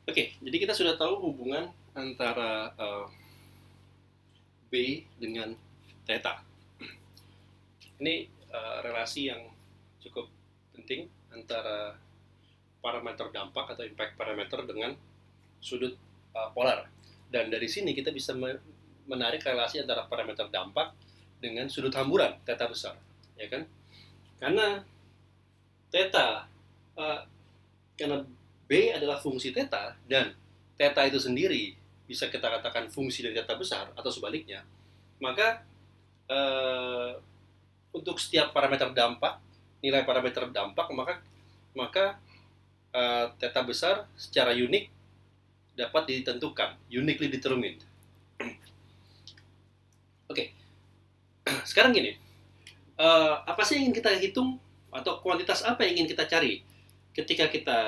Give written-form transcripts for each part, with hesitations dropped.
Oke, jadi kita sudah tahu hubungan antara B dengan theta. Ini relasi yang cukup penting antara parameter dampak atau impact parameter dengan sudut polar. Dan dari sini kita bisa menarik relasi antara parameter dampak dengan sudut hamburan theta besar, ya kan? Karena theta uh, karena B adalah fungsi theta dan theta itu sendiri bisa kita katakan fungsi dari theta besar atau sebaliknya, maka untuk setiap parameter dampak, nilai parameter dampak, maka theta besar secara unik dapat ditentukan, uniquely determined. Oke, sekarang gini, apa sih yang ingin kita hitung atau kuantitas apa yang ingin kita cari ketika kita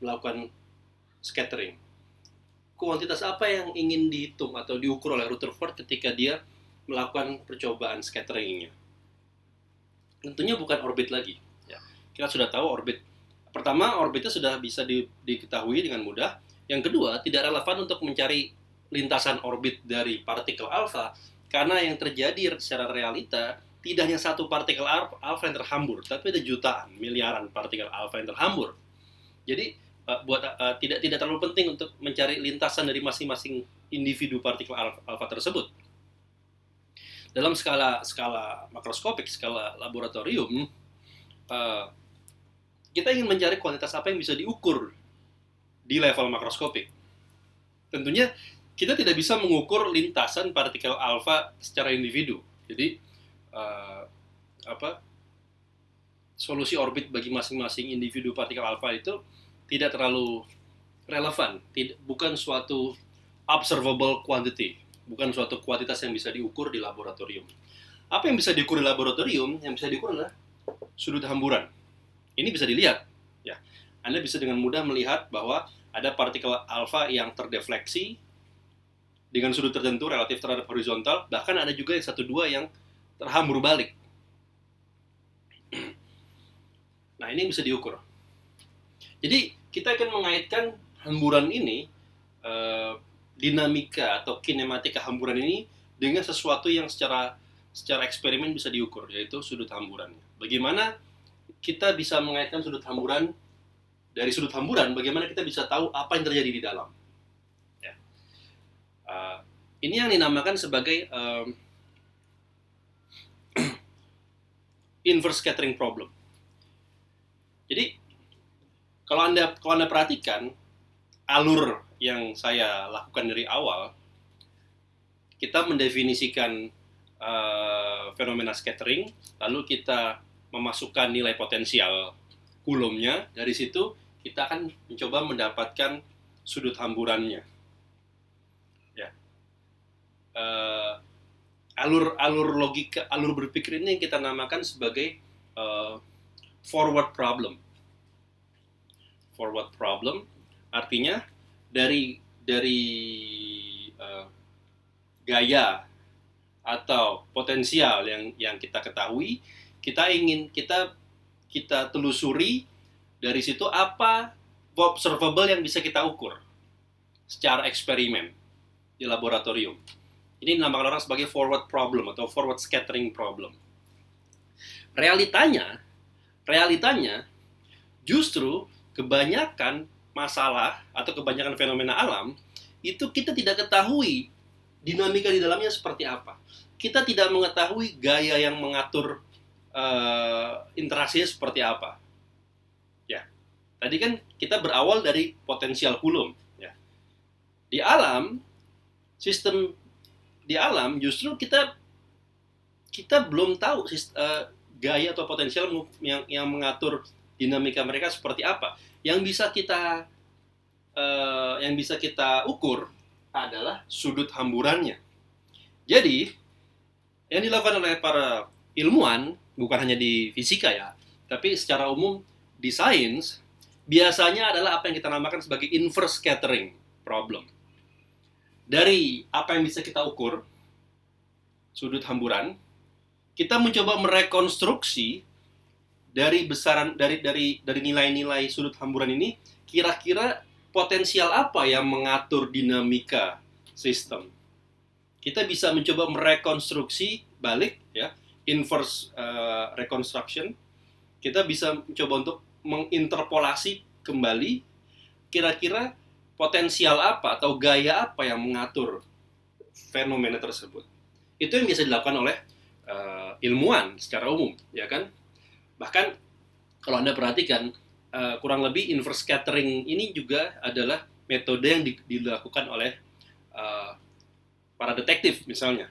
melakukan scattering? Kuantitas apa yang ingin dihitung atau diukur oleh Rutherford ketika dia melakukan percobaan scatteringnya? Tentunya bukan orbit lagi. Ya, kita sudah tahu orbit. Pertama, orbitnya sudah bisa diketahui dengan mudah. Yang kedua, tidak relevan untuk mencari lintasan orbit dari partikel alfa, karena yang terjadi secara realita tidak hanya satu partikel alfa yang terhambur, tapi ada jutaan, miliaran partikel alfa yang terhambur. Jadi tidak terlalu penting untuk mencari lintasan dari masing-masing individu partikel alfa tersebut. Dalam skala makroskopik, skala laboratorium, kita ingin mencari kuantitas apa yang bisa diukur di level makroskopik. Tentunya kita tidak bisa mengukur lintasan partikel alfa secara individu. Jadi solusi orbit bagi masing-masing individu partikel alfa itu tidak terlalu relevan, bukan suatu observable quantity, bukan suatu kuantitas yang bisa diukur di laboratorium. Apa yang bisa diukur di laboratorium? Yang bisa diukur adalah sudut hamburan. Ini bisa dilihat, ya. Anda bisa dengan mudah melihat bahwa ada partikel alfa yang terdefleksi dengan sudut tertentu relatif terhadap horizontal, bahkan ada juga yang 1-2 yang terhambur balik. Nah, ini bisa diukur. Jadi, kita akan mengaitkan hamburan ini, dinamika atau kinematika hamburan ini dengan sesuatu yang secara eksperimen bisa diukur, yaitu sudut hamburannya. Bagaimana kita bisa mengaitkan sudut hamburan, dari sudut hamburan, bagaimana kita bisa tahu apa yang terjadi di dalam. Ya. Ini yang dinamakan sebagai inverse scattering problem. Jadi, kalau Anda perhatikan alur yang saya lakukan dari awal, kita mendefinisikan fenomena scattering, lalu kita memasukkan nilai potensial Coulombnya. Dari situ kita akan mencoba mendapatkan sudut hamburannya. Ya. Alur logika, alur berpikir ini kita namakan sebagai forward problem. Forward problem artinya dari gaya atau potensial yang kita ketahui, kita telusuri dari situ apa observable yang bisa kita ukur secara eksperimen di laboratorium. Ini dinamakan orang sebagai forward problem atau forward scattering problem. Realitanya justru kebanyakan masalah atau kebanyakan fenomena alam itu kita tidak ketahui dinamika di dalamnya seperti apa. Kita tidak mengetahui gaya yang mengatur interaksinya seperti apa. Ya, tadi kan kita berawal dari potensial Coulomb. Ya. Di alam justru kita belum tahu gaya atau potensial yang mengatur dinamika mereka seperti apa. Yang bisa kita ukur adalah sudut hamburannya. Jadi, yang dilakukan oleh para ilmuwan, bukan hanya di fisika ya, tapi secara umum di sains, biasanya adalah apa yang kita namakan sebagai inverse scattering problem. Dari apa yang bisa kita ukur, sudut hamburan, kita mencoba merekonstruksi dari nilai-nilai sudut hamburan ini, kira-kira potensial apa yang mengatur dinamika sistem. Kita bisa mencoba merekonstruksi balik, ya, inverse reconstruction. Kita bisa mencoba untuk menginterpolasi kembali kira-kira potensial apa atau gaya apa yang mengatur fenomena tersebut. Itu yang bisa dilakukan oleh ilmuwan secara umum, ya kan? Bahkan kalau Anda perhatikan, kurang lebih inverse scattering ini juga adalah metode yang dilakukan oleh para detektif misalnya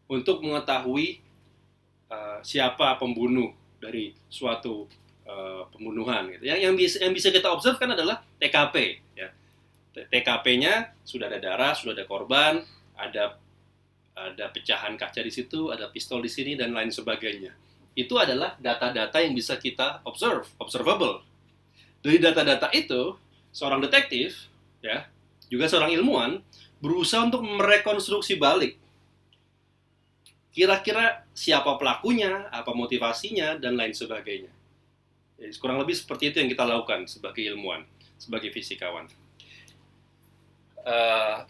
untuk mengetahui siapa pembunuh dari suatu pembunuhan gitu. Yang bisa kita observe kan adalah TKP, ya. TKP-nya sudah ada darah, sudah ada korban, ada pecahan kaca di situ, ada pistol di sini dan lain sebagainya. Itu adalah data-data yang bisa kita observable. Dari data-data itu, seorang detektif, ya, juga seorang ilmuwan berusaha untuk merekonstruksi balik. Kira-kira siapa pelakunya, apa motivasinya, dan lain sebagainya. Jadi, kurang lebih seperti itu yang kita lakukan sebagai ilmuwan, sebagai fisikawan.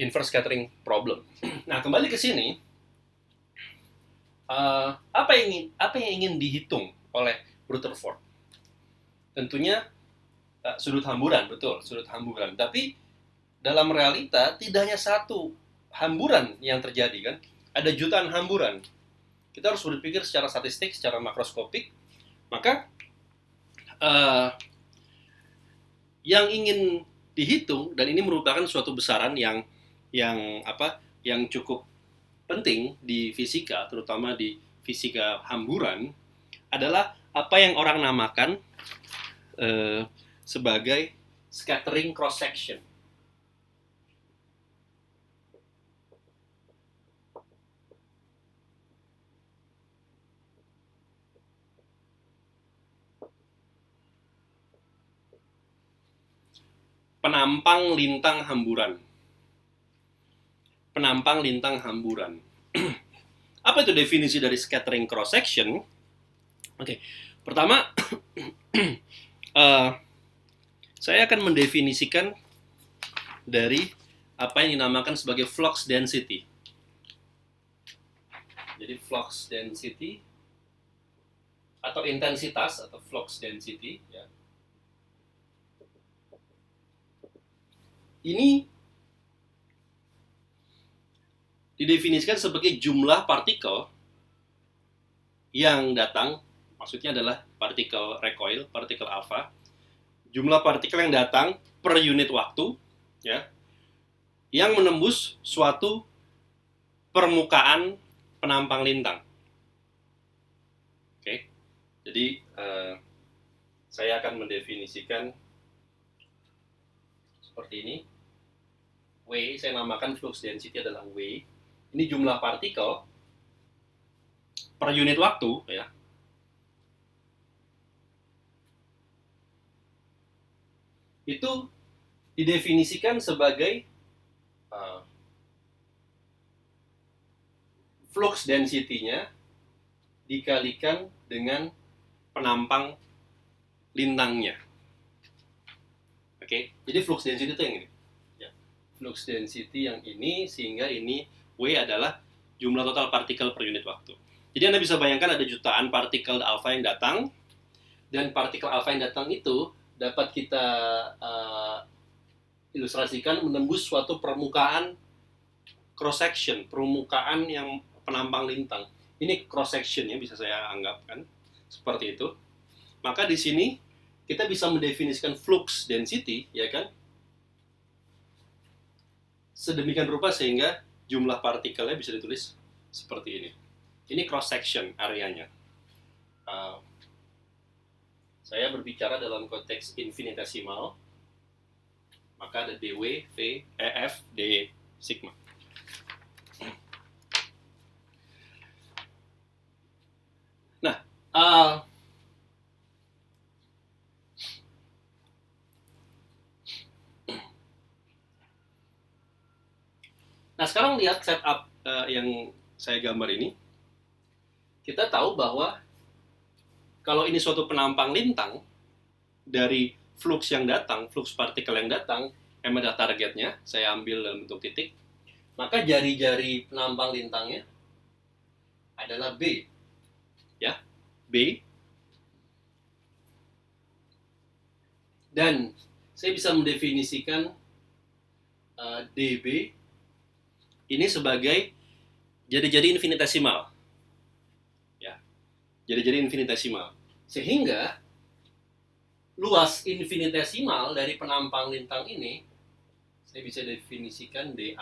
Inverse scattering problem. Nah, kembali ke sini, apa yang ingin dihitung oleh Rutherford? Tentunya sudut hamburan, betul, sudut hamburan. Tapi dalam realita tidak hanya satu hamburan yang terjadi, kan? Ada jutaan hamburan. Kita harus berpikir secara statistik, secara makroskopik. Maka yang ingin dihitung, dan ini merupakan suatu besaran yang cukup penting di fisika, terutama di fisika hamburan, adalah apa yang orang namakan sebagai scattering cross section. Penampang lintang hamburan. Penampang lintang hamburan. Apa itu definisi dari scattering cross section? Oke, pertama saya akan mendefinisikan dari apa yang dinamakan sebagai flux density. Jadi flux density atau intensitas atau flux density, ya. Ini didefinisikan sebagai jumlah partikel yang datang, maksudnya adalah partikel recoil, partikel alfa, jumlah partikel yang datang per unit waktu, ya, yang menembus suatu permukaan penampang lintang. Oke, jadi saya akan mendefinisikan seperti ini. W, saya namakan flux density adalah W. Ini jumlah partikel per unit waktu, ya. Itu didefinisikan sebagai flux density-nya dikalikan dengan penampang lintangnya. Oke, jadi flux density itu yang ini. Ya. Flux density yang ini, sehingga ini W adalah jumlah total partikel per unit waktu. Jadi Anda bisa bayangkan ada jutaan partikel alfa yang datang, dan partikel alfa yang datang itu dapat kita ilustrasikan menembus suatu permukaan cross section, permukaan yang penampang lintang. Ini cross section, ya, bisa saya anggapkan seperti itu. Maka di sini kita bisa mendefinisikan flux density, ya kan, sedemikian rupa sehingga jumlah partikelnya bisa ditulis seperti ini. Ini cross section areanya. Saya berbicara dalam konteks infinitesimal, maka ada dW, V, F, D, sigma. Nah, sekarang lihat setup yang saya gambar ini. Kita tahu bahwa kalau ini suatu penampang lintang, dari flux yang datang, flux partikel yang datang, M adalah targetnya, saya ambil dalam bentuk titik. Maka jari-jari penampang lintangnya adalah B. Ya, B. Dan saya bisa mendefinisikan DB ini sebagai jari-jari infinitesimal. Ya, jari-jari infinitesimal. Sehingga luas infinitesimal dari penampang lintang ini saya bisa definisikan DA